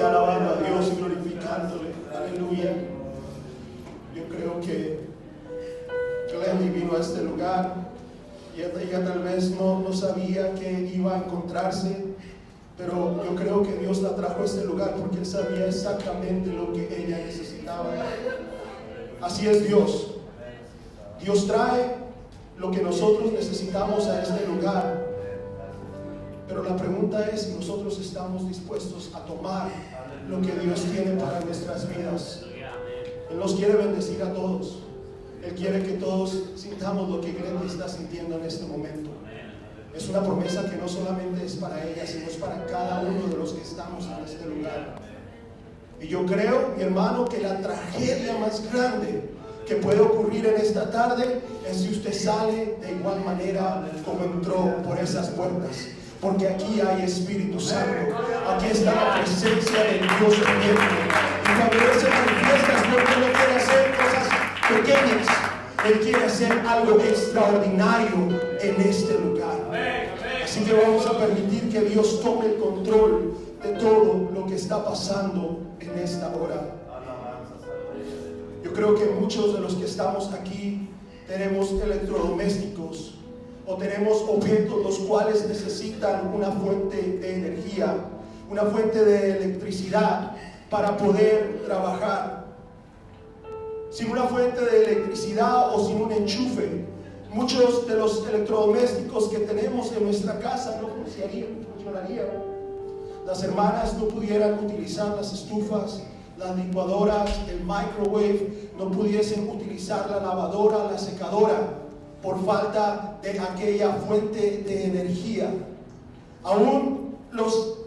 iglesia alabando a Dios y glorificándole. Aleluya. Yo creo que Glendy vino a este lugar y ella tal vez no sabía que iba a encontrarse, pero yo creo que Dios la trajo a este lugar porque Él sabía exactamente lo que ella necesitaba. Así es Dios. Dios trae lo que nosotros necesitamos a este lugar, pero la pregunta es si nosotros estamos dispuestos a tomar lo que Dios tiene para nuestras vidas. Él nos quiere bendecir a todos. Él quiere que todos sintamos lo que Glendy está sintiendo en este momento. Es una promesa que no solamente es para ella, sino es para cada uno de los que estamos en este lugar. Y yo creo, mi hermano, que la tragedia más grande que puede ocurrir en esta tarde es si usted sale de igual manera como entró por esas puertas. Porque aquí hay Espíritu Santo, aquí está la presencia de Dios viviente. Y cuando Él se manifiesta es porque Él no quiere hacer cosas pequeñas, Él quiere hacer algo extraordinario en este lugar. Así que vamos a permitir que Dios tome el control de todo lo que está pasando en esta hora. Yo creo que muchos de los que estamos aquí tenemos electrodomésticos o tenemos objetos los cuales necesitan una fuente de energía, una fuente de electricidad para poder trabajar. Sin una fuente de electricidad o sin un enchufe, muchos de los electrodomésticos que tenemos en nuestra casa no funcionarían. Las hermanas no pudieran utilizar las estufas, las licuadoras, el microwave, no pudiesen utilizar la lavadora, la secadora, por falta de aquella fuente de energía. Aún los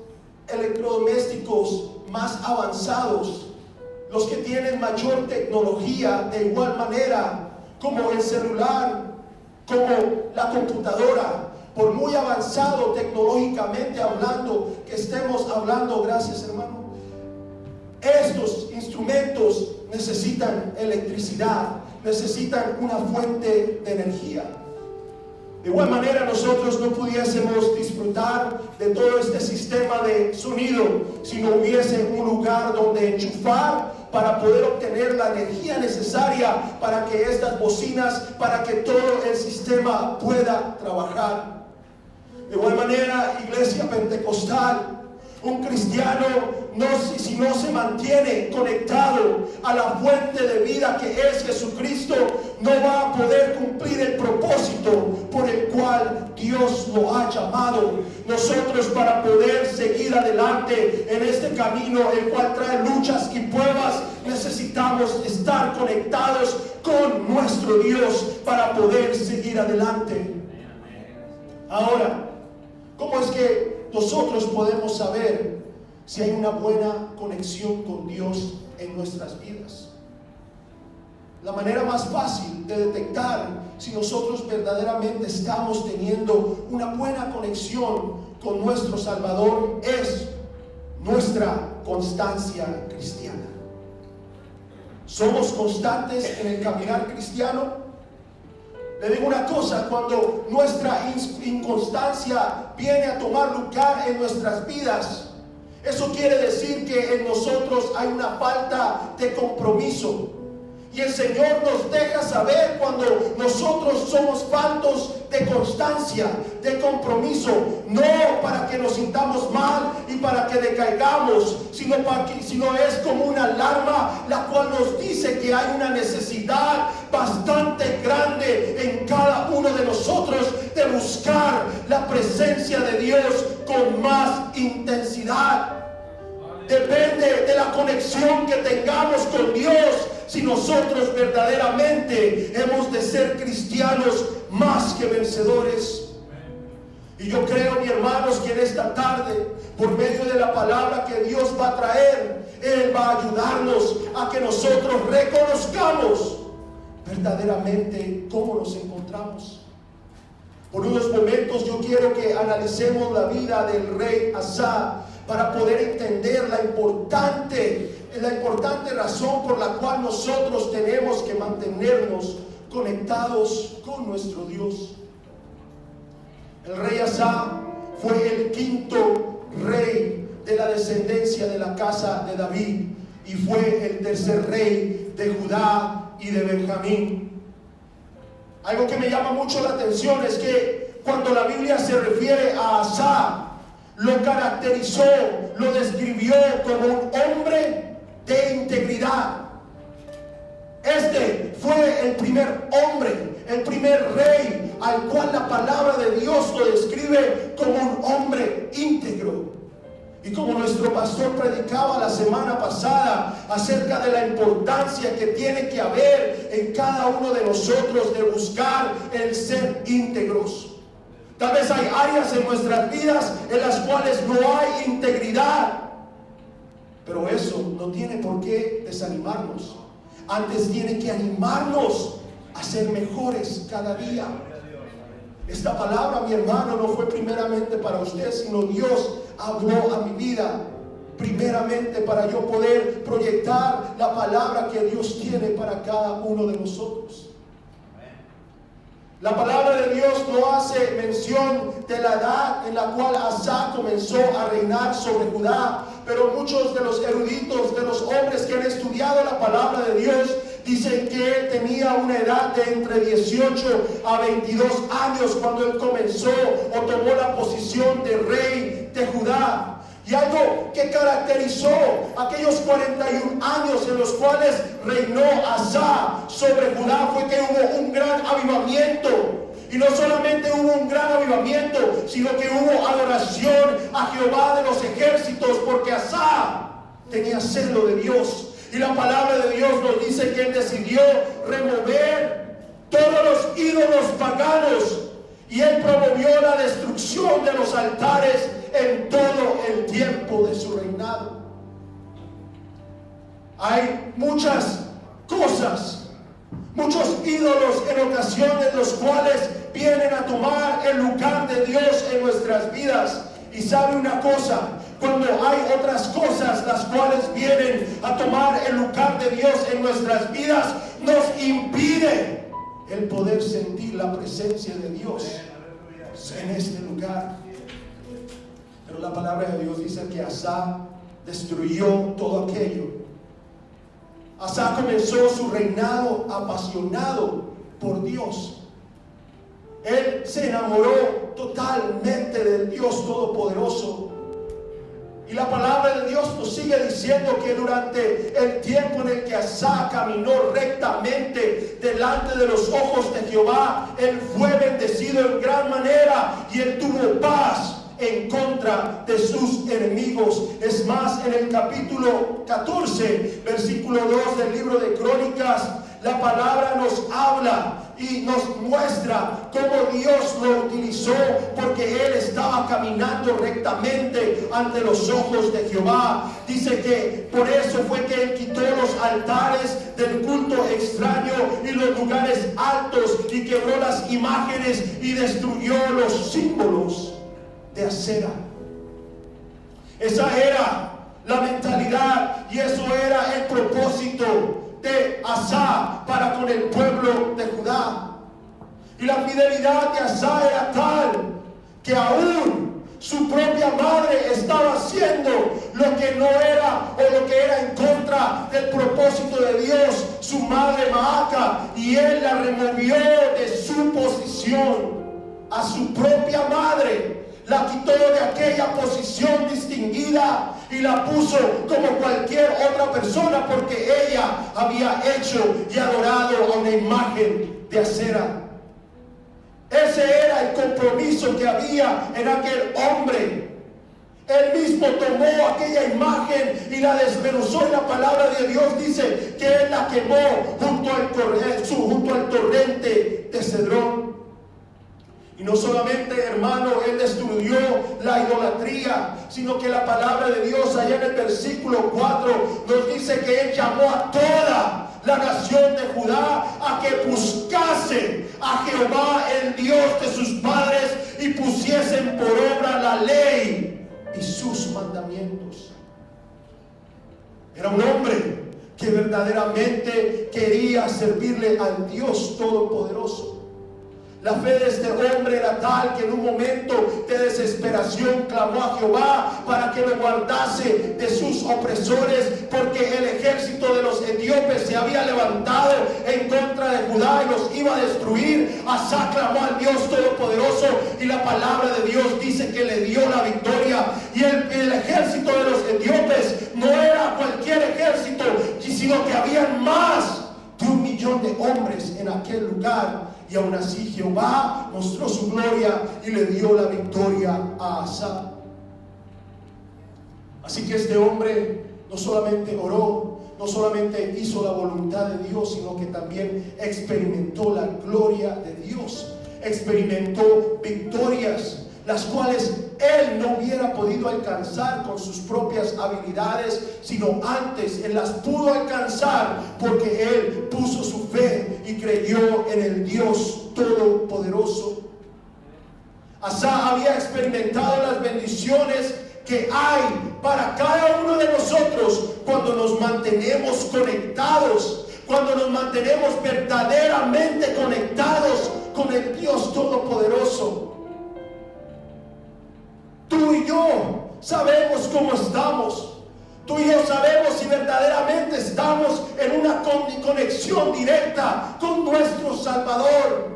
electrodomésticos más avanzados, los que tienen mayor tecnología, de igual manera como el celular, como la computadora, por muy avanzado tecnológicamente hablando que estemos hablando, gracias hermano, estos instrumentos necesitan electricidad, necesitan una fuente de energía. De igual manera nosotros no pudiésemos disfrutar de todo este sistema de sonido si no hubiese un lugar donde enchufar para poder obtener la energía necesaria para que estas bocinas, para que todo el sistema pueda trabajar. De igual manera, iglesia pentecostal, un cristiano si no se mantiene conectado a la fuente de vida que es Jesucristo, no va a poder cumplir el propósito por el cual Dios lo ha llamado. Nosotros, para poder seguir adelante en este camino, el cual trae luchas y pruebas, necesitamos estar conectados con nuestro Dios para poder seguir adelante. Ahora, ¿cómo es que nosotros podemos saber si hay una buena conexión con Dios en nuestras vidas? La manera más fácil de detectar si nosotros verdaderamente estamos teniendo una buena conexión con nuestro Salvador es nuestra constancia cristiana. ¿Somos constantes en el caminar cristiano? Le digo una cosa, cuando nuestra inconstancia viene a tomar lugar en nuestras vidas, eso quiere decir que en nosotros hay una falta de compromiso. Y el Señor nos deja saber cuando nosotros somos faltos de constancia, de compromiso, no para que nos sintamos mal y para que decaigamos, sino es como una alarma la cual nos dice que hay una necesidad bastante grande en cada uno de nosotros de buscar la presencia de Dios con más intensidad. Depende de la conexión que tengamos con Dios si nosotros verdaderamente hemos de ser cristianos más que vencedores. Y yo creo, mis hermanos, que en esta tarde, por medio de la palabra que Dios va a traer, Él va a ayudarnos a que nosotros reconozcamos verdaderamente cómo nos encontramos. Por unos momentos yo quiero que analicemos la vida del rey Asa para poder entender la importante razón por la cual nosotros tenemos que mantenernos conectados con nuestro Dios. El rey Asa fue el quinto rey de la descendencia de la casa de David y fue el tercer rey de Judá y de Benjamín. Algo que me llama mucho la atención es que cuando la Biblia se refiere a Asa, lo caracterizó, lo describió como un hombre de integridad. Este fue el primer hombre, el primer rey al cual la palabra de Dios lo describe como un hombre íntegro. Y como nuestro pastor predicaba la semana pasada acerca de la importancia que tiene que haber en cada uno de nosotros de buscar el ser íntegros. Tal vez hay áreas en nuestras vidas en las cuales no hay integridad, pero eso no tiene por qué desanimarnos. Antes tiene que animarnos a ser mejores cada día. Esta palabra, mi hermano, no fue primeramente para usted, sino Dios habló a mi vida primeramente para yo poder proyectar la palabra que Dios tiene para cada uno de nosotros. La palabra de Dios no hace mención de la edad en la cual Asa comenzó a reinar sobre Judá, pero muchos de los eruditos, de los hombres que han estudiado la palabra de Dios, dicen que él tenía una edad de entre 18 a 22 años cuando él comenzó o tomó la posición de rey de Judá. Y algo que caracterizó aquellos 41 años en los cuales reinó Asa sobre Judá fue que hubo un gran avivamiento. Y no solamente hubo un gran avivamiento, sino que hubo adoración a Jehová de los ejércitos, porque Asa tenía celo de Dios. Y la palabra de Dios nos dice que él decidió remover todos los ídolos paganos. Y él promovió la destrucción de los altares en todo el tiempo de su reinado. Hay muchas cosas, muchos ídolos en ocasiones los cuales vienen a tomar el lugar de Dios en nuestras vidas. Y sabe una cosa, cuando hay otras cosas las cuales vienen a tomar el lugar de Dios en nuestras vidas, nos impide el poder sentir la presencia de Dios en este lugar. Pero la palabra de Dios dice que Asa destruyó todo aquello. Asa comenzó su reinado apasionado por Dios. Él se enamoró totalmente del Dios Todopoderoso. Y la palabra de Dios nos sigue diciendo que durante el tiempo en el que Asa caminó rectamente delante de los ojos de Jehová, él fue bendecido en gran manera y él tuvo paz en contra de sus enemigos. Es más, en el capítulo 14, versículo 2 del libro de Crónicas, la palabra nos habla y nos muestra cómo Dios lo utilizó, porque él estaba caminando rectamente ante los ojos de Jehová. Dice que por eso fue que él quitó los altares del culto extraño y los lugares altos y quebró las imágenes y destruyó los símbolos de acera. Esa era la mentalidad y eso era el propósito de Asa para con el pueblo de Judá. Y la fidelidad de Asa era tal que aún su propia madre estaba haciendo lo que no era o lo que era en contra del propósito de Dios, su madre Maaca, y él la removió de su posición. A su propia madre la quitó de aquella posición distinguida y la puso como cualquier otra persona, porque ella había hecho y adorado a una imagen de acera. Ese era el compromiso que había en aquel hombre. Él mismo tomó aquella imagen y la desmenuzó, y la palabra de Dios dice que él la quemó junto al torrente de Cedrón. Y no solamente, hermano, él destruyó la idolatría, sino que la palabra de Dios allá en el versículo 4 nos dice que él llamó a toda la nación de Judá a que buscasen a Jehová, el Dios de sus padres, y pusiesen por obra la ley y sus mandamientos. Era un hombre que verdaderamente quería servirle al Dios Todopoderoso. La fe de este hombre era tal que en un momento de desesperación clamó a Jehová para que lo guardase de sus opresores, porque el ejército de los etíopes se había levantado en contra de Judá y los iba a destruir. Asa clamó al Dios Todopoderoso y la palabra de Dios dice que le dio la victoria. Y el ejército de los etíopes no era cualquier ejército, sino que habían más de 1 millón de hombres en aquel lugar. Y aún así Jehová mostró su gloria y le dio la victoria a Asa. Así que este hombre no solamente oró, no solamente hizo la voluntad de Dios, sino que también experimentó la gloria de Dios. Experimentó victorias, las cuales él no hubiera podido alcanzar con sus propias habilidades, sino antes él las pudo alcanzar porque él puso su fe y creyó en el Dios Todopoderoso. Asa había experimentado las bendiciones que hay para cada uno de nosotros cuando nos mantenemos conectados, cuando nos mantenemos verdaderamente conectados con el Dios Todopoderoso. Tú y yo sabemos cómo estamos. Tú y yo sabemos si verdaderamente estamos en una conexión directa con nuestro Salvador.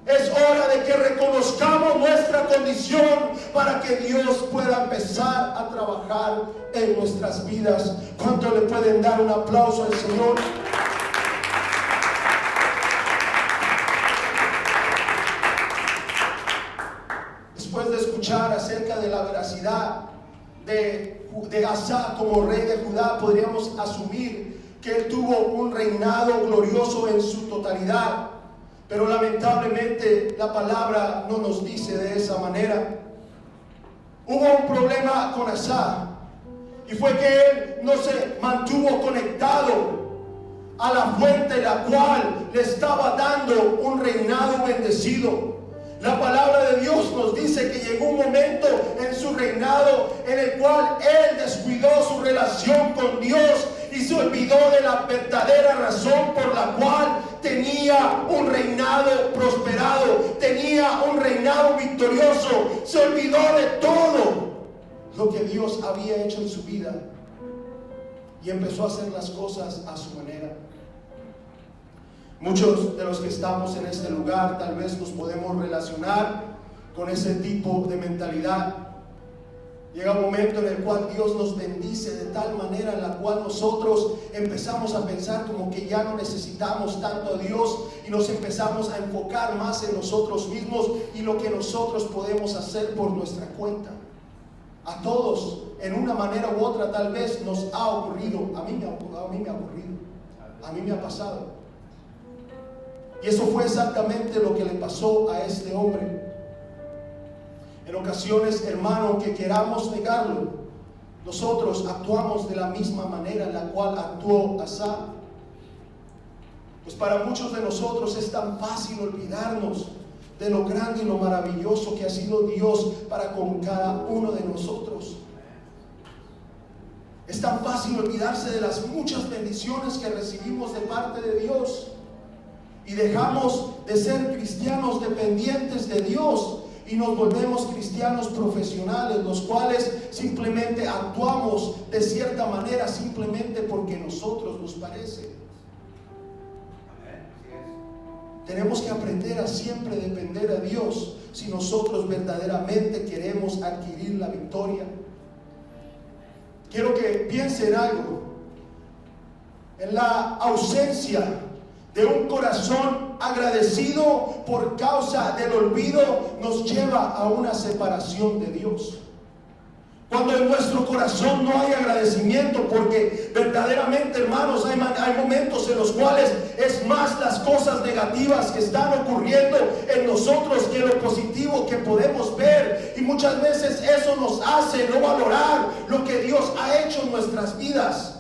Es hora de que reconozcamos nuestra condición para que Dios pueda empezar a trabajar en nuestras vidas. ¿Cuánto le pueden dar un aplauso al Señor? Después de escuchar acerca de la veracidad de Asa como rey de Judá, podríamos asumir que él tuvo un reinado glorioso en su totalidad. Pero lamentablemente la palabra no nos dice de esa manera. Hubo un problema con Asa, y fue que él no se mantuvo conectado a la fuente la cual le estaba dando un reinado bendecido. La palabra de Dios nos dice que llegó un momento en su reinado en el cual él descuidó su relación con Dios y se olvidó de la verdadera razón por la cual tenía un reinado prosperado, tenía un reinado victorioso. Se olvidó de todo lo que Dios había hecho en su vida y empezó a hacer las cosas a su manera. Muchos de los que estamos en este lugar tal vez nos podemos relacionar con ese tipo de mentalidad. Llega un momento en el cual Dios nos bendice de tal manera en la cual nosotros empezamos a pensar como que ya no necesitamos tanto a Dios y nos empezamos a enfocar más en nosotros mismos y lo que nosotros podemos hacer por nuestra cuenta. A todos, en una manera u otra, tal vez nos ha ocurrido. A mí me ha ocurrido. A mí me ha pasado. Y eso fue exactamente lo que le pasó a este hombre. En ocasiones, hermano, aunque queramos negarlo, nosotros actuamos de la misma manera en la cual actuó Asa. Pues para muchos de nosotros es tan fácil olvidarnos de lo grande y lo maravilloso que ha sido Dios para con cada uno de nosotros. Es tan fácil olvidarse de las muchas bendiciones que recibimos de parte de Dios. Y dejamos de ser cristianos dependientes de Dios y nos volvemos cristianos profesionales, los cuales simplemente actuamos de cierta manera simplemente porque nosotros nos parece. Tenemos que aprender a siempre depender a Dios si nosotros verdaderamente queremos adquirir la victoria. Quiero que piensen en algo. En la ausencia de un corazón agradecido por causa del olvido nos lleva a una separación de Dios. Cuando en nuestro corazón no hay agradecimiento, porque verdaderamente, hermanos, hay momentos en los cuales es más las cosas negativas que están ocurriendo en nosotros que lo positivo que podemos ver, y muchas veces eso nos hace no valorar lo que Dios ha hecho en nuestras vidas.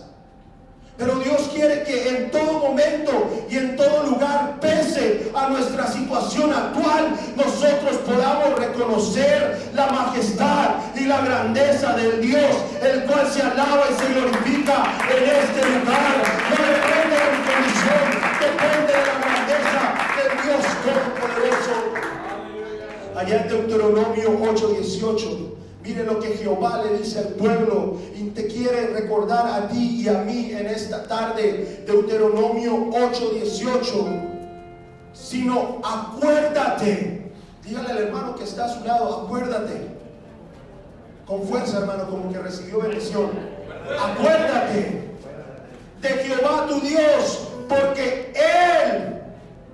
Pero Dios quiere que en todo momento y en todo lugar, pese a nuestra situación actual, nosotros podamos reconocer la majestad y la grandeza del Dios, el cual se alaba y se glorifica en este lugar. No depende de mi condición, depende de la grandeza del Dios Allá en Deuteronomio 8:18, mire lo que Jehová le dice al pueblo y te quiere recordar a ti y a mí en esta tarde. Deuteronomio 8:18, sino acuérdate. Dígale al hermano que está a su lado, acuérdate. Con fuerza, hermano, como que recibió bendición. Acuérdate de Jehová tu Dios, porque Él,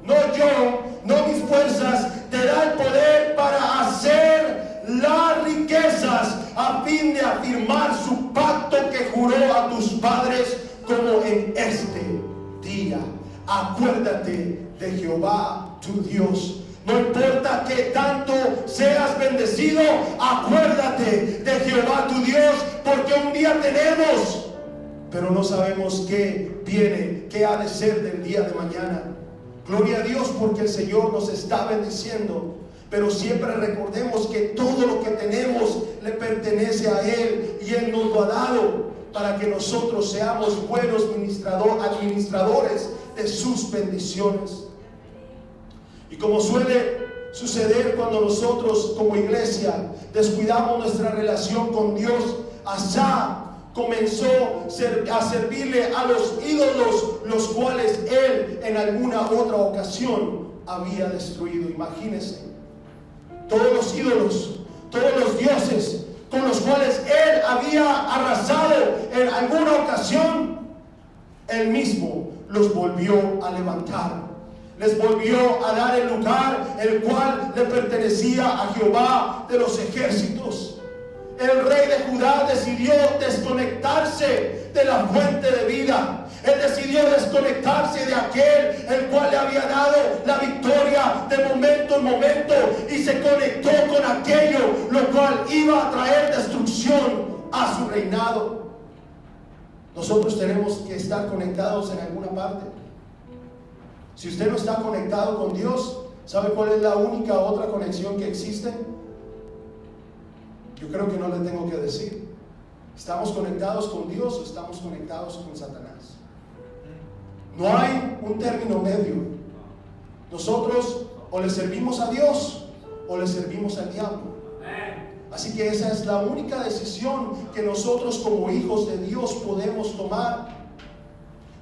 no yo, no mis fuerzas, te da el poder para hacer las riquezas, a fin de afirmar su pacto que juró a tus padres, como en este día. Acuérdate de Jehová tu Dios. No importa que tanto seas bendecido, acuérdate de Jehová tu Dios, porque un día tenemos, pero no sabemos qué viene, qué ha de ser del día de mañana. Gloria a Dios porque el Señor nos está bendiciendo, pero siempre recordemos que todo lo que tenemos le pertenece a Él y Él nos lo ha dado para que nosotros seamos buenos administradores de sus bendiciones. Y como suele suceder cuando nosotros como iglesia descuidamos nuestra relación con Dios, Asa comenzó a servirle a los ídolos, los cuales él en alguna otra ocasión había destruido. Imagínense, todos los ídolos, todos los dioses con los cuales él había arrasado en alguna ocasión, él mismo los volvió a levantar. Les volvió a dar el lugar el cual le pertenecía a Jehová de los ejércitos. El rey de Judá decidió desconectarse de la fuente de vida. Él decidió desconectarse de aquel el cual le había dado la victoria de momento en momento, y se conectó con aquello lo cual iba a traer destrucción a su reinado. Nosotros tenemos que estar conectados en alguna parte. Si usted no está conectado con Dios, ¿sabe cuál es la única otra conexión que existe? Yo creo que no le tengo que decir. ¿Estamos conectados con Dios o estamos conectados con Satanás? No hay un término medio. Nosotros o le servimos a Dios o le servimos al diablo. Así que esa es la única decisión que nosotros como hijos de Dios podemos tomar.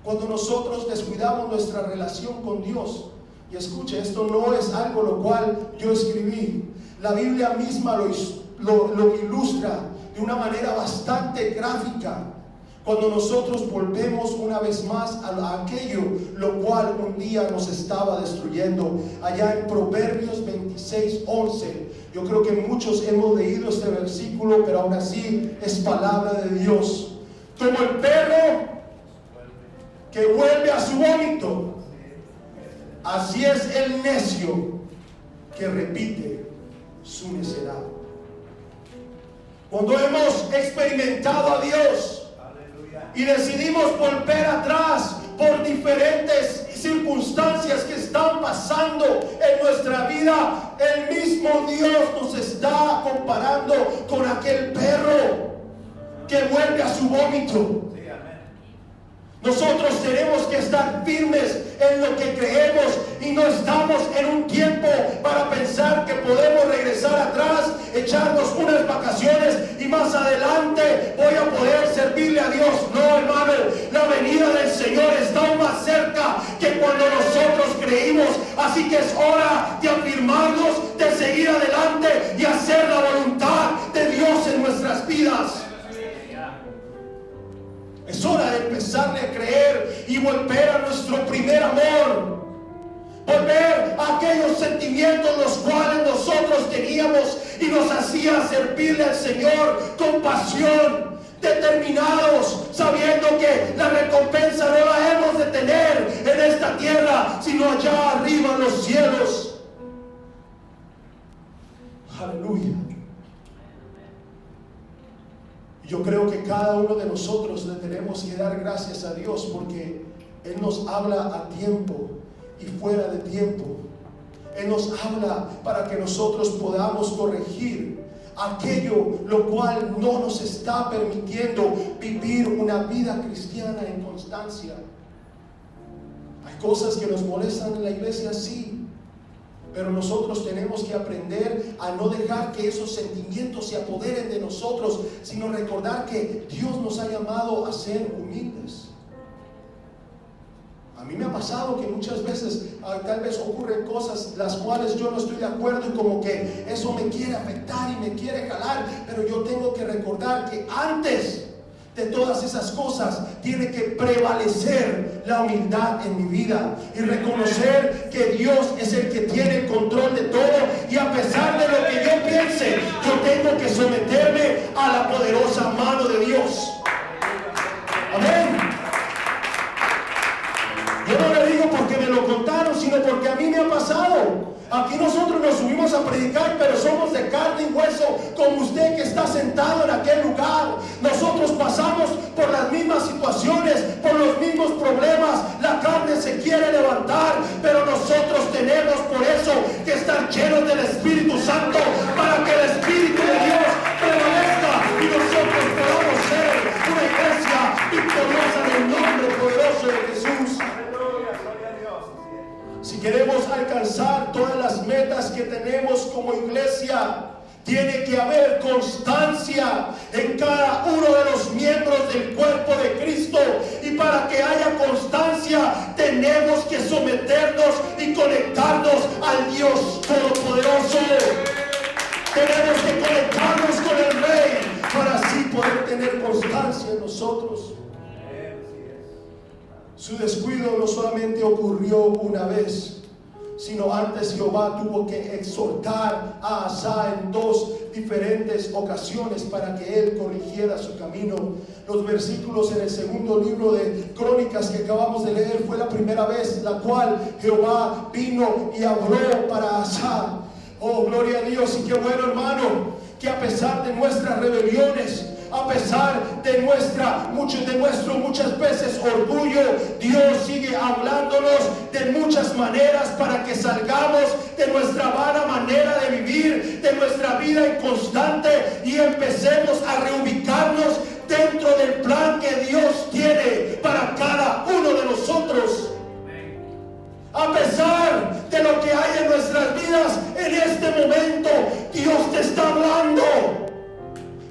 Cuando nosotros descuidamos nuestra relación con Dios, y escuche, esto no es algo lo cual yo escribí, la Biblia misma lo ilustra de una manera bastante gráfica. Cuando nosotros volvemos una vez más a aquello lo cual un día nos estaba destruyendo. Allá en Proverbios 26:11, yo creo que muchos hemos leído este versículo, pero aún así es palabra de Dios. Como el perro que vuelve a su vómito, así es el necio que repite su necedad. Cuando hemos experimentado a Dios y decidimos volver atrás por diferentes circunstancias que están pasando en nuestra vida, el mismo Dios nos está comparando con aquel perro que vuelve a su vómito. Nosotros tenemos que estar firmes en lo que creemos y no estamos en un tiempo para pensar que podemos regresar atrás, echarnos unas vacaciones y más adelante voy a poder servirle a Dios. No, hermano, la venida del Señor está aún más cerca que cuando nosotros creímos. Así que es hora de afirmarnos, de seguir adelante y hacer la voluntad de Dios en nuestras vidas. Es hora de empezarle a creer y volver a nuestro primer amor. Volver a aquellos sentimientos los cuales nosotros teníamos y nos hacía servirle al Señor con pasión, determinados, sabiendo que la recompensa no la hemos de tener en esta tierra, sino allá arriba en los cielos. Aleluya. Yo creo que cada uno de nosotros le tenemos que dar gracias a Dios, porque Él nos habla a tiempo y fuera de tiempo. Él nos habla para que nosotros podamos corregir aquello lo cual no nos está permitiendo vivir una vida cristiana en constancia. Hay cosas que nos molestan en la iglesia, sí, Pero nosotros tenemos que aprender a no dejar que esos sentimientos se apoderen de nosotros, sino recordar que Dios nos ha llamado a ser humildes. A mí me ha pasado que muchas veces tal vez ocurren cosas las cuales yo no estoy de acuerdo y como que eso me quiere afectar y me quiere jalar, pero yo tengo que recordar que antes de todas esas cosas tiene que prevalecer la humildad en mi vida y reconocer que Dios es el que tiene el control de todo, y a pesar de lo que yo piense, yo tengo que someterme a la poderosa mano de Dios. Amén. Yo no le digo porque me lo contaron, sino porque a mí me ha pasado. Aquí nosotros nos subimos a predicar, pero somos de carne y hueso, como usted que está sentado en aquel lugar. Nosotros pasamos por las mismas situaciones, por los mismos problemas. La carne se quiere levantar, pero nosotros tenemos por eso que estar llenos del Espíritu Santo, para que el Espíritu de Dios prevalezca y nosotros podamos ser una iglesia victoriosa en el nombre poderoso de Jesús. Si queremos alcanzar todas las metas que tenemos como iglesia, tiene que haber constancia en cada uno de los miembros del cuerpo de Cristo. Y para que haya constancia, tenemos que someternos y conectarnos al Dios Todopoderoso. Tenemos que conectarnos con el Rey para así poder tener constancia en nosotros. Su descuido no solamente ocurrió una vez, sino antes Jehová tuvo que exhortar a Asa en dos diferentes ocasiones para que él corrigiera su camino. Los versículos en el segundo libro de Crónicas que acabamos de leer fue la primera vez la cual Jehová vino y habló para Asa. Oh, gloria a Dios. Y qué bueno, hermano, que a pesar de nuestras rebeliones, a pesar de nuestro muchas veces orgullo, Dios sigue hablándonos de muchas maneras para que salgamos de nuestra vana manera de vivir, de nuestra vida inconstante, y empecemos a reubicarnos dentro del plan que Dios tiene para cada uno de nosotros. A pesar de lo que hay en nuestras vidas en este momento, Dios te está hablando.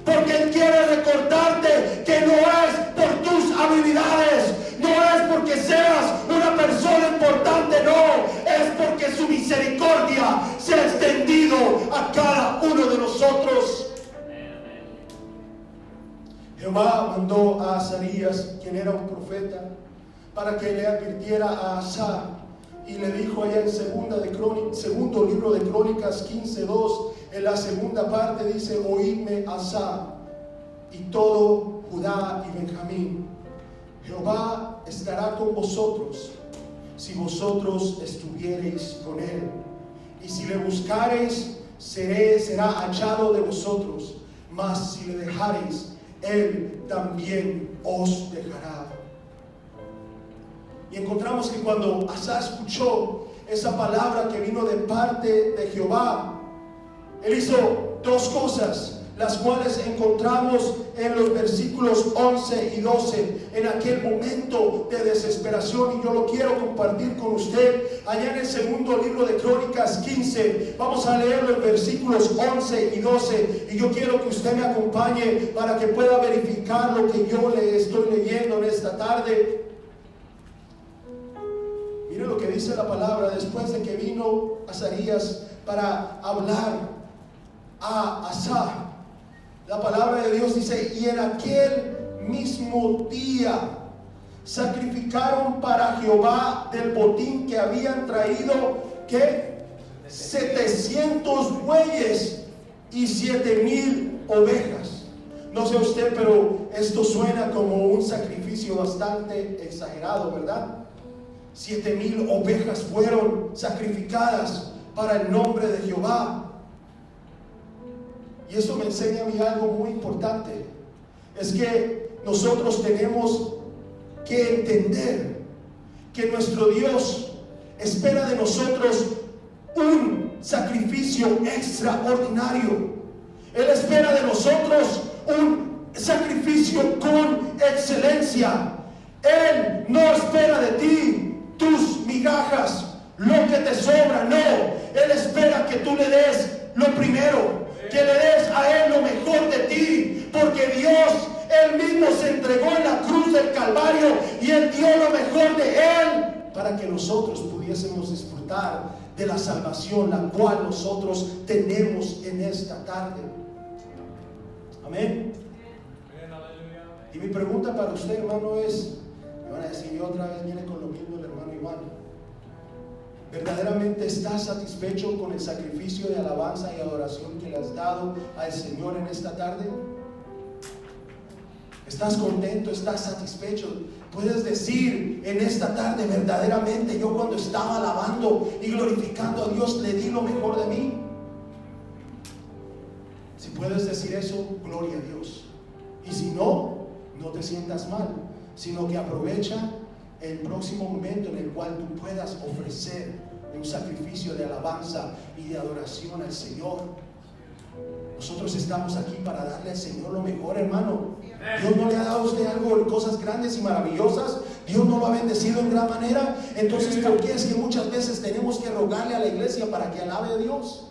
Porque Él quiere recordarte que no es por tus habilidades, no es porque seas una persona importante, no, es porque su misericordia se ha extendido a cada uno de nosotros. Jehová mandó a Azarías, quien era un profeta, para que le advirtiera a Asa, y le dijo allá en segundo libro de Crónicas 15:2, en la segunda parte dice: oídme, Asa, y todo Judá y Benjamín, Jehová estará con vosotros si vosotros estuviereis con él, y si le buscareis, será hallado de vosotros, mas si le dejareis, él también os dejará. Y encontramos que cuando Asa escuchó esa palabra que vino de parte de Jehová, él hizo dos cosas, las cuales encontramos en los versículos 11 y 12, en aquel momento de desesperación, y yo lo quiero compartir con usted allá en el segundo libro de Crónicas 15. Vamos a leer los versículos 11 y 12, y yo quiero que usted me acompañe para que pueda verificar lo que yo le estoy leyendo en esta tarde. Mire lo que dice la palabra después de que vino Azarías para hablar a Asa. La palabra de Dios dice: y en aquel mismo día sacrificaron para Jehová del botín que habían traído, ¿qué? 700 bueyes y 7,000 ovejas. No sé usted, pero esto suena como un sacrificio bastante exagerado, ¿verdad? 7,000 ovejas fueron sacrificadas para el nombre de Jehová. Y eso me enseña a mí algo muy importante. Es que nosotros tenemos que entender que nuestro Dios espera de nosotros un sacrificio extraordinario. Él espera de nosotros un sacrificio con excelencia. Él no espera de ti tus migajas lo que te sobra. No, Él espera que tú le des lo primero, que le des a Él lo mejor de ti, porque Dios, Él mismo se entregó en la cruz del Calvario y Él dio lo mejor de Él para que nosotros pudiésemos disfrutar de la salvación, la cual nosotros tenemos en esta tarde. Amén. Y mi pregunta para usted, hermano, es, me van a decir, y otra vez viene con lo mismo el hermano Iván, ¿verdaderamente estás satisfecho con el sacrificio de alabanza y adoración que le has dado al Señor en esta tarde? ¿Estás contento? ¿Estás satisfecho? Puedes decir en esta tarde, verdaderamente yo cuando estaba alabando y glorificando a Dios le di lo mejor de mí. Si puedes decir eso, gloria a Dios. Y si no, no te sientas mal, sino que aprovecha el próximo momento en el cual tú puedas ofrecer un sacrificio de alabanza y de adoración al Señor. Nosotros estamos aquí para darle al Señor lo mejor, hermano. Dios no le ha dado a usted algo, cosas grandes y maravillosas. Dios no lo ha bendecido en gran manera. Entonces, ¿por qué es que muchas veces tenemos que rogarle a la iglesia para que alabe a Dios?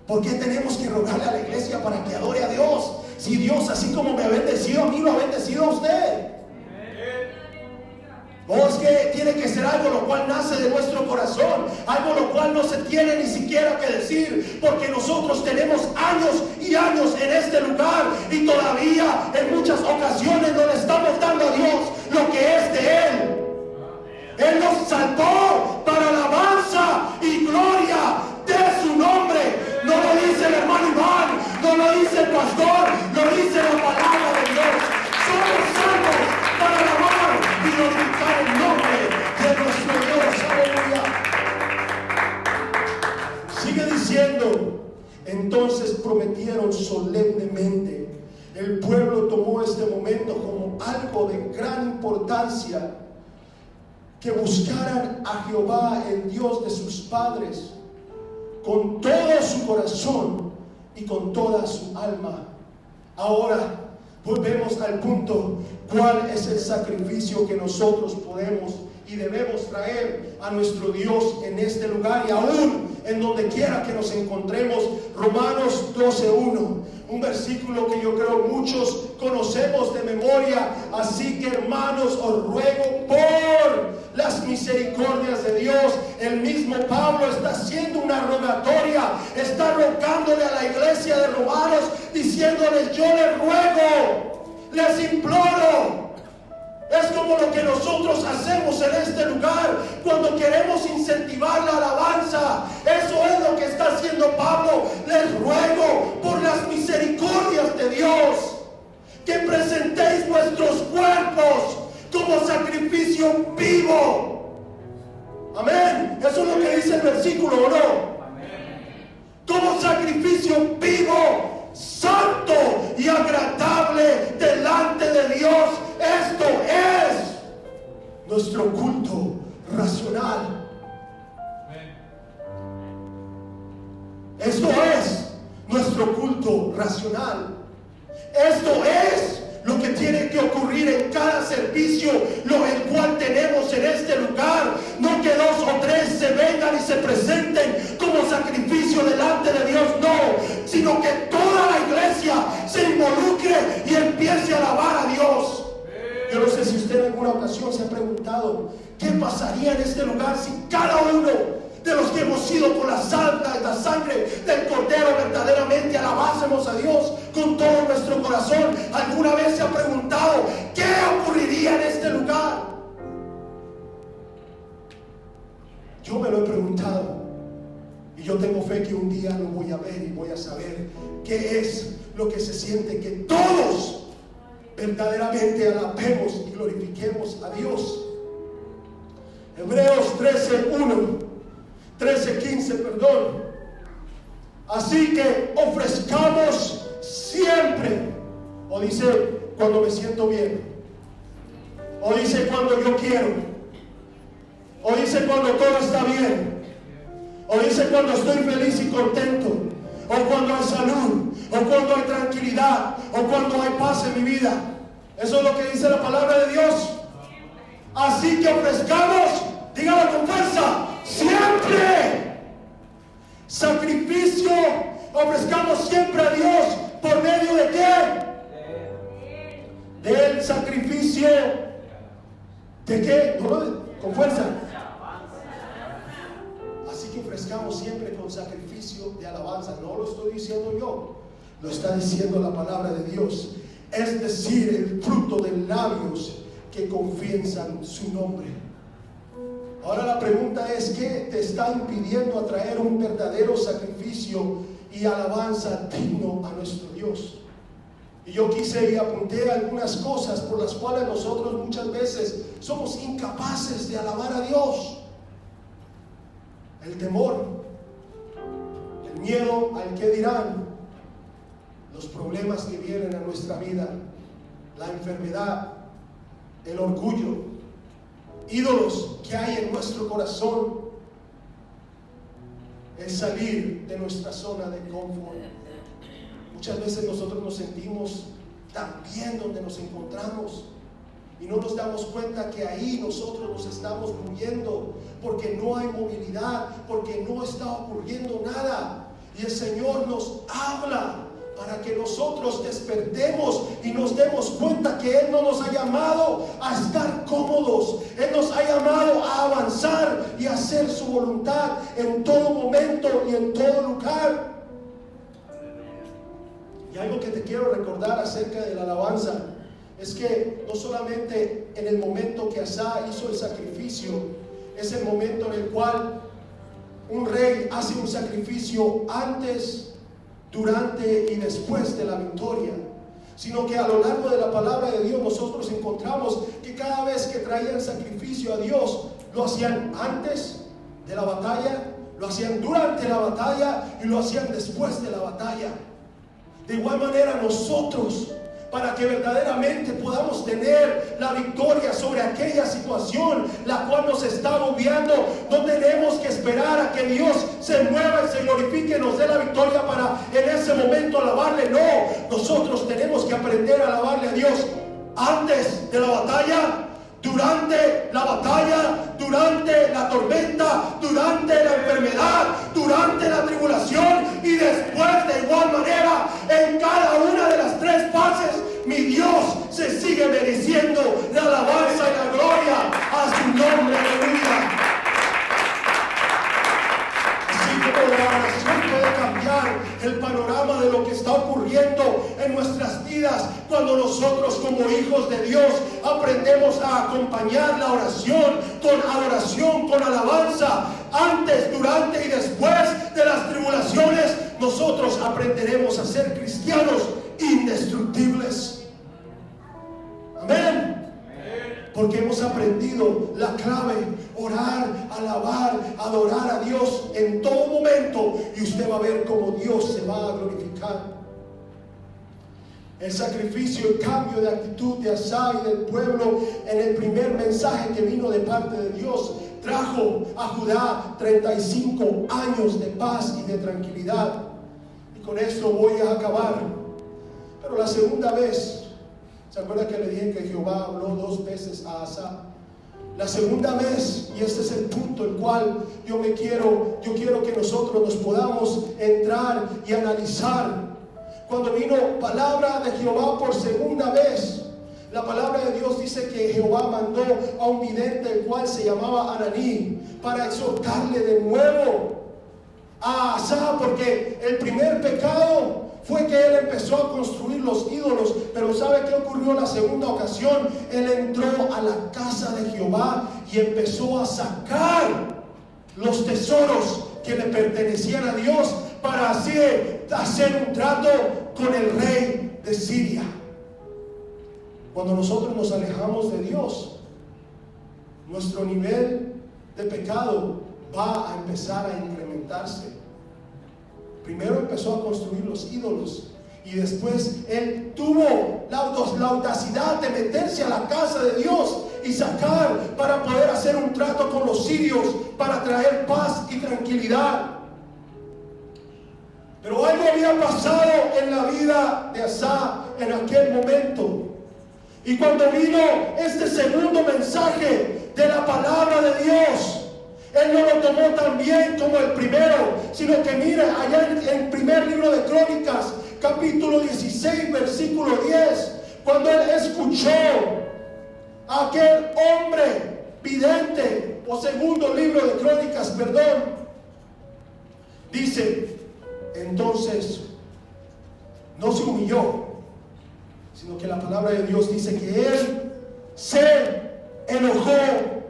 ¿Por qué tenemos que rogarle a la iglesia para que adore a Dios? Si Dios, así como me ha bendecido a mí, lo ha bendecido a usted. O es que tiene que ser algo lo cual nace de nuestro corazón, algo lo cual no se tiene ni siquiera que decir, porque nosotros tenemos años y años en este lugar y todavía en muchas ocasiones no le estamos dando a Dios lo que es de Él. Él nos salvó para alabanza y gloria de su nombre. No lo dice el hermano Iván, no lo dice el pastor, lo dice la palabra de Dios. Somos salvos para alabar y glorificar el nombre de nuestro Dios. Aleluya. Sigue diciendo, entonces prometieron solemnemente. El pueblo tomó este momento como algo de gran importancia, que buscaran a Jehová, el Dios de sus padres, con todo su corazón y con toda su alma. Ahora volvemos al punto, ¿cuál es el sacrificio que nosotros podemos y debemos traer a nuestro Dios en este lugar y aún en donde quiera que nos encontremos? Romanos 12:1, un versículo que yo creo muchos conocemos de memoria. Así que, hermanos, os ruego por las misericordias de Dios. El mismo Pablo está haciendo una rogatoria, está rogándole a la iglesia de Romanos, diciéndoles: yo les ruego, les imploro. Es como lo que nosotros hacemos en este lugar cuando queremos incentivar la alabanza. Eso es lo que está haciendo Pablo. Les ruego por las misericordias de Dios que presentéis vuestros cuerpos como sacrificio vivo. Amén. Eso es lo que dice el versículo, ¿o no? Como sacrificio vivo, santo y agradable delante de Dios. Esto es nuestro culto racional. Esto es nuestro culto racional. Esto es lo que tiene que ocurrir en cada servicio, el cual tenemos en este lugar. No que 2 o 3 se vengan y se presenten como sacrificio delante de Dios, no, sino que toda la iglesia se involucre y empiece a alabar a Dios. Yo no sé si usted en alguna ocasión se ha preguntado qué pasaría en este lugar si cada uno de los que hemos sido por la sangre del Cordero verdaderamente alabásemos a Dios con todo nuestro corazón. ¿Alguna vez se ha preguntado qué ocurriría en este lugar? Yo me lo he preguntado y yo tengo fe que un día lo voy a ver y voy a saber qué es lo que se siente que todos verdaderamente alabemos y glorifiquemos a Dios. Hebreos 13:15, perdón. Así que ofrezcamos siempre, o dice cuando me siento bien, o dice cuando yo quiero, o dice cuando todo está bien, o dice cuando estoy feliz y contento, o cuando hay salud, o cuando hay tranquilidad, o cuando hay paz en mi vida. Eso es lo que dice la palabra de Dios. Así que ofrezcamos, dígalo con fuerza, Siempre. Sacrificio. Ofrezcamos siempre a Dios. ¿Por medio de qué? Del sacrificio. ¿De qué? Con fuerza. Así que ofrezcamos siempre con sacrificio de alabanza. No lo estoy diciendo yo, lo está diciendo la palabra de Dios. Es decir, el fruto de labios que confiesan su nombre. Ahora la pregunta es: ¿qué te está impidiendo atraer un verdadero sacrificio y alabanza digno a nuestro Dios? Y yo quise y apunté algunas cosas por las cuales nosotros muchas veces somos incapaces de alabar a Dios. El temor, el miedo al que dirán, los problemas que vienen a nuestra vida, la enfermedad, el orgullo, ídolos que hay en nuestro corazón, el salir de nuestra zona de confort. Muchas veces nosotros nos sentimos tan bien donde nos encontramos y no nos damos cuenta que ahí nosotros nos estamos muriendo porque no hay movilidad, porque no está ocurriendo nada. Y el Señor nos habla para que nosotros despertemos y nos demos cuenta que Él no nos ha llamado a estar cómodos. Él nos ha llamado a avanzar y a hacer su voluntad en todo momento y en todo lugar. Y algo que te quiero recordar acerca de la alabanza es que no solamente en el momento que Asa hizo el sacrificio, es el momento en el cual un rey hace un sacrificio antes, durante y después de la victoria, sino que a lo largo de la palabra de Dios nosotros encontramos que cada vez que traían sacrificio a Dios, lo hacían antes de la batalla, lo hacían durante la batalla y lo hacían después de la batalla. De igual manera nosotros, para que verdaderamente podamos tener la victoria sobre aquella situación la cual nos está moviendo, no tenemos que esperar a que Dios se mueva y se glorifique y nos dé la victoria para en ese momento alabarle. No, nosotros tenemos que aprender a alabarle a Dios antes de la batalla, durante la batalla, durante la tormenta, durante la enfermedad, durante la tribulación y después. De igual manera, en cada una de las tres fases, mi Dios se sigue mereciendo la alabanza y la gloria a su nombre. Aleluya. Así como la oración puede cambiar el panorama de lo que está ocurriendo en nuestras vidas, cuando nosotros como hijos de Dios aprendemos a acompañar la oración con adoración, con alabanza, antes, durante y después de las tribulaciones, nosotros aprenderemos a ser cristianos indestructibles. Amén. Porque hemos aprendido la clave: orar, alabar, adorar a Dios en todo momento, y usted va a ver cómo Dios se va a glorificar. El sacrificio, el cambio de actitud de Asa y del pueblo en el primer mensaje que vino de parte de Dios trajo a Judá 35 años de paz y de tranquilidad. Y con esto voy a acabar. Pero la segunda vez, ¿se acuerda que le dije que Jehová habló 2 veces a Asa? La segunda vez, y este es el punto el cual yo quiero que nosotros nos podamos entrar y analizar. Cuando vino palabra de Jehová por segunda vez, la palabra de Dios dice que Jehová mandó a un vidente, el cual se llamaba Ananí, para exhortarle de nuevo a Asa, porque el primer pecado fue que él empezó a construir los ídolos. Pero ¿sabe qué ocurrió la segunda ocasión? Él entró a la casa de Jehová y empezó a sacar los tesoros que le pertenecían a Dios para hacer un trato con el rey de Siria. Cuando nosotros nos alejamos de Dios, nuestro nivel de pecado va a empezar a incrementarse. Primero empezó a construir los ídolos y después él tuvo la audacidad de meterse a la casa de Dios y sacar para poder hacer un trato con los sirios para traer paz y tranquilidad. Pero algo había pasado en la vida de Asa en aquel momento. Y cuando vino este segundo mensaje de la palabra de Dios, Él no lo tomó tan bien como el primero, sino que mira allá en el primer libro de Crónicas, capítulo 16, versículo 10, cuando él escuchó a aquel hombre vidente, o segundo libro de Crónicas, perdón, dice, entonces no se humilló, sino que la palabra de Dios dice que él se enojó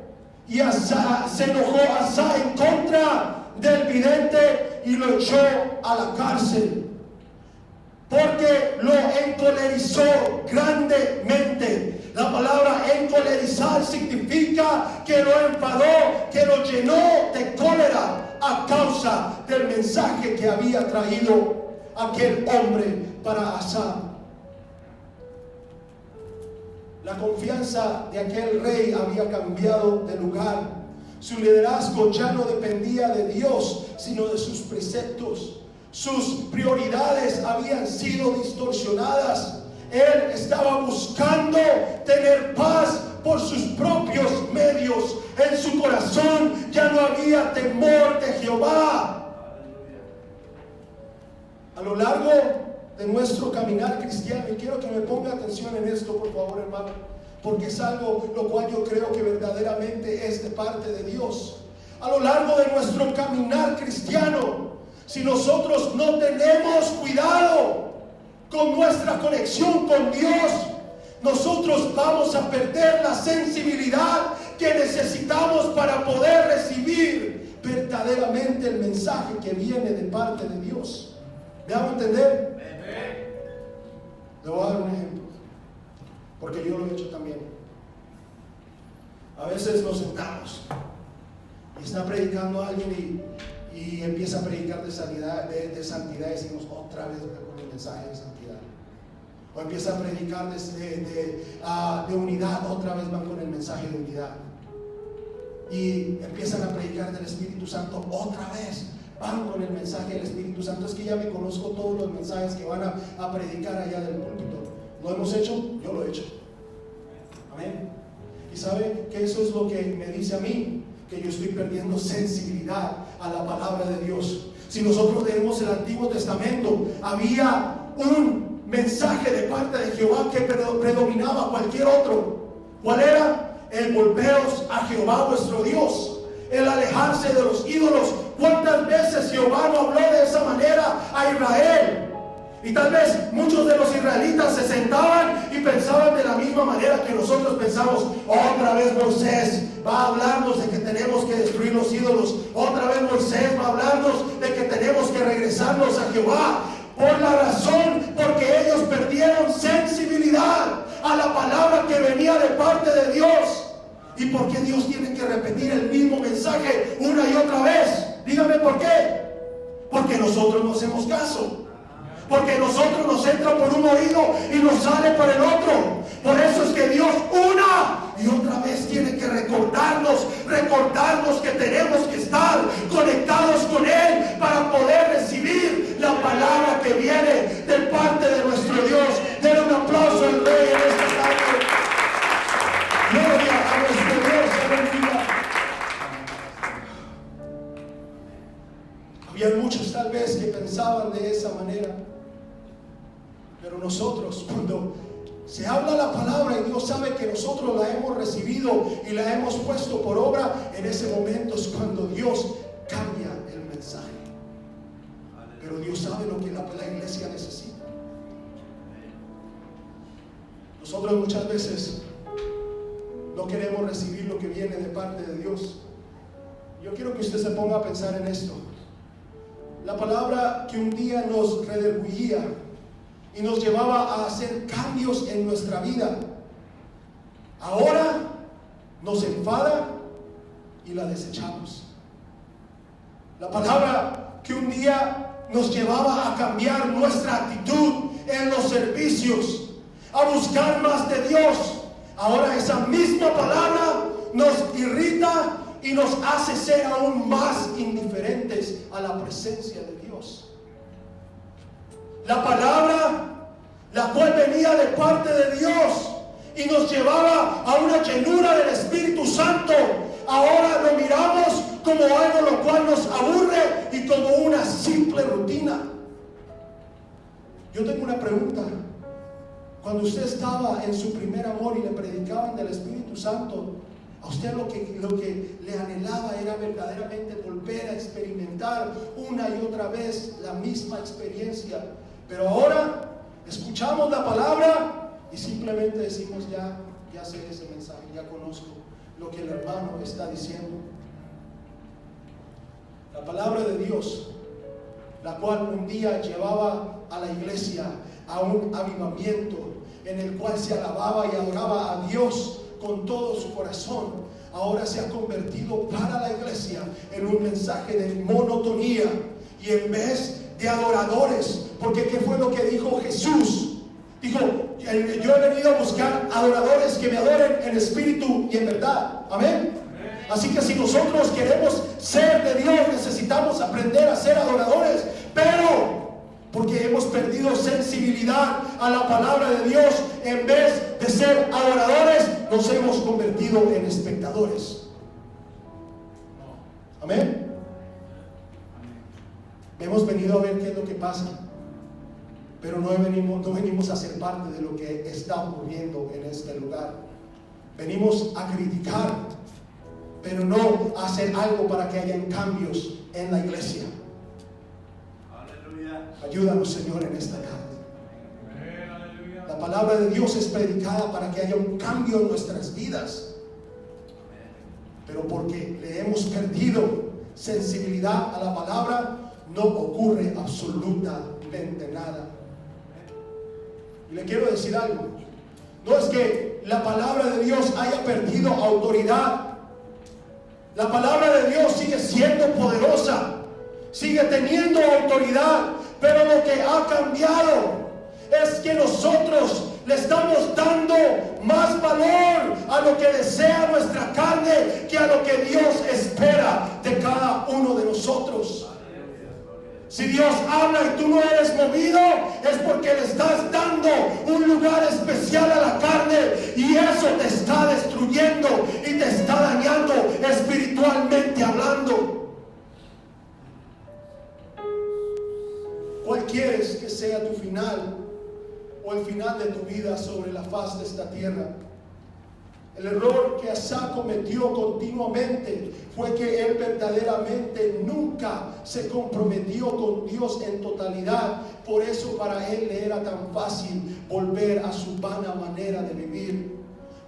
y se enojó Asa en contra del vidente y lo echó a la cárcel, porque lo encolerizó grandemente. La palabra encolerizar significa que lo enfadó, que lo llenó de cólera a causa del mensaje que había traído aquel hombre para Asa. La confianza de aquel rey había cambiado de lugar. Su liderazgo ya no dependía de Dios, sino de sus preceptos. Sus prioridades habían sido distorsionadas. Él estaba buscando tener paz por sus propios medios. En su corazón ya no había temor de Jehová. A lo largo de nuestro caminar cristiano, y quiero que me ponga atención en esto, por favor, hermano, porque es algo lo cual yo creo que verdaderamente es de parte de Dios. A lo largo de nuestro caminar cristiano, si nosotros no tenemos cuidado con nuestra conexión con Dios, nosotros vamos a perder la sensibilidad que necesitamos para poder recibir verdaderamente el mensaje que viene de parte de Dios. ¿Me hago entender? Le voy a dar un ejemplo, porque yo lo he hecho también. A veces nos sentamos y está predicando alguien y empieza a predicar de santidad, y decimos, otra vez con el mensaje de santidad. O empieza a predicar de unidad, otra vez van con el mensaje de unidad. Y empiezan a predicar del Espíritu Santo, otra vez van con el mensaje del Espíritu Santo. Es que ya me conozco todos los mensajes que van a predicar allá del púlpito. ¿Lo hemos hecho? Yo lo he hecho. Amén. Y sabe que eso es lo que me dice a mí, que yo estoy perdiendo sensibilidad a la palabra de Dios. Si nosotros leemos el Antiguo Testamento, había un mensaje de parte de Jehová que predominaba cualquier otro. ¿Cuál era? El volveos a Jehová vuestro Dios, el alejarse de los ídolos. ¿Cuántas veces Jehová no habló de esa manera a Israel? Y tal vez muchos de los israelitas se sentaban y pensaban de la misma manera que nosotros pensamos. Otra vez Moisés va a hablarnos de que tenemos que destruir los ídolos. Otra vez Moisés va a hablarnos de que tenemos que regresarnos a Jehová. Por la razón, porque ellos perdieron sensibilidad a la palabra que venía de parte de Dios. ¿Y por qué Dios tiene que repetir el mismo mensaje una y otra vez? Dígame por qué. Porque nosotros no hacemos caso. Porque nosotros nos entra por un oído y nos sale por el otro. Por eso es que Dios una y otra vez tiene que recordarnos que tenemos que estar conectados con Él para poder recibir la palabra que viene de parte de nuestro Dios. Denle un aplauso al Rey en esta tarde. Gloria a nuestro Dios, aleluya. Había muchos tal vez que pensaban de esa manera. Pero nosotros, cuando se habla la palabra y Dios sabe que nosotros la hemos recibido y la hemos puesto por obra, en ese momento es cuando Dios cambia el mensaje. Pero Dios sabe lo que la iglesia necesita. Nosotros muchas veces no queremos recibir lo que viene de parte de Dios. Yo quiero que usted se ponga a pensar en esto. La palabra que un día nos redarguía y nos llevaba a hacer cambios en nuestra vida, ahora nos enfada y la desechamos. La palabra que un día nos llevaba a cambiar nuestra actitud en los servicios, a buscar más de Dios, ahora esa misma palabra nos irrita y nos hace ser aún más indiferentes a la presencia de Dios. La palabra, la cual venía de parte de Dios y nos llevaba a una llenura del Espíritu Santo, ahora lo miramos como algo lo cual nos aburre y como una simple rutina. Yo tengo una pregunta. Cuando usted estaba en su primer amor y le predicaban del Espíritu Santo, a usted lo que le anhelaba era verdaderamente volver a experimentar una y otra vez la misma experiencia. Pero ahora escuchamos la palabra y simplemente decimos, ya sé ese mensaje, ya conozco lo que el hermano está diciendo. La palabra de Dios, la cual un día llevaba a la iglesia a un avivamiento en el cual se alababa y adoraba a Dios con todo su corazón, ahora se ha convertido para la iglesia en un mensaje de monotonía y en vez de adoradores. Porque ¿qué fue lo que dijo Jesús? Dijo, yo he venido a buscar adoradores que me adoren en espíritu y en verdad. Amén. Así que si nosotros queremos ser de Dios, necesitamos aprender a ser adoradores, pero porque hemos perdido sensibilidad a la palabra de Dios, en vez de ser adoradores, nos hemos convertido en espectadores. Amén. Hemos venido a ver qué es lo que pasa, pero no venimos a ser parte de lo que está ocurriendo en este lugar. Venimos a criticar, pero no a hacer algo para que hayan cambios en la iglesia. Ayúdanos, Señor, en esta tarde. La palabra de Dios es predicada para que haya un cambio en nuestras vidas, pero porque le hemos perdido sensibilidad a la palabra, no ocurre absolutamente nada. Y le quiero decir algo: no es que la palabra de Dios haya perdido autoridad. La palabra de Dios sigue siendo poderosa, sigue teniendo autoridad, pero lo que ha cambiado es que nosotros le estamos dando más valor a lo que desea nuestra carne que a lo que Dios espera de cada uno de nosotros. Si Dios habla y tú no eres movido, es porque le estás dando un lugar especial a la carne, y eso te está destruyendo y te está dañando espiritualmente hablando. ¿Cuál quieres que sea tu final o el final de tu vida sobre la faz de esta tierra? El error que Asa cometió continuamente fue que él verdaderamente nunca se comprometió con Dios en totalidad. Por eso para él le era tan fácil volver a su vana manera de vivir.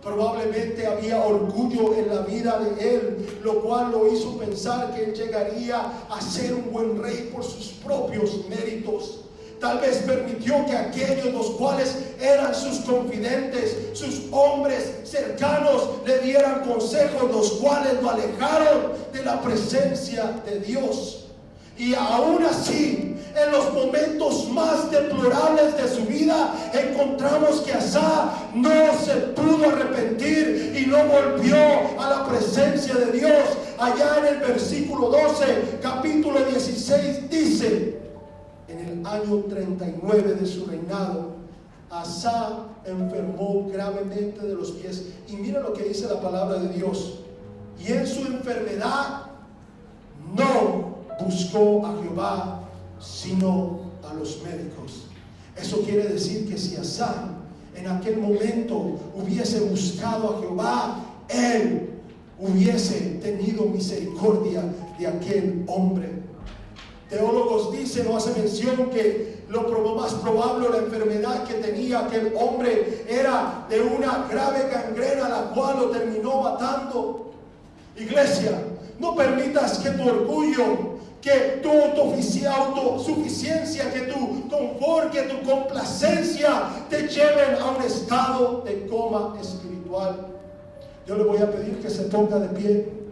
Probablemente había orgullo en la vida de él, lo cual lo hizo pensar que él llegaría a ser un buen rey por sus propios méritos. Tal vez permitió que aquellos los cuales eran sus confidentes, sus hombres cercanos, le dieran consejos, los cuales lo alejaron de la presencia de Dios. Y aún así, en los momentos más deplorables de su vida, encontramos que Asa no se pudo arrepentir y no volvió a la presencia de Dios. Allá en el versículo 12, capítulo 16, dice: en el año 39 de su reinado, Asa enfermó gravemente de los pies. Y mira lo que dice la palabra de Dios: y en su enfermedad no buscó a Jehová, sino a los médicos. Eso quiere decir que si Asa en aquel momento hubiese buscado a Jehová, él hubiese tenido misericordia de aquel hombre. Teólogos dicen o hacen mención que lo más probable, la enfermedad que tenía aquel hombre era de una grave gangrena, la cual lo terminó matando. Iglesia, no permitas que tu orgullo, que tu autosuficiencia, que tu confort, que tu complacencia te lleven a un estado de coma espiritual. Yo le voy a pedir que se ponga de pie.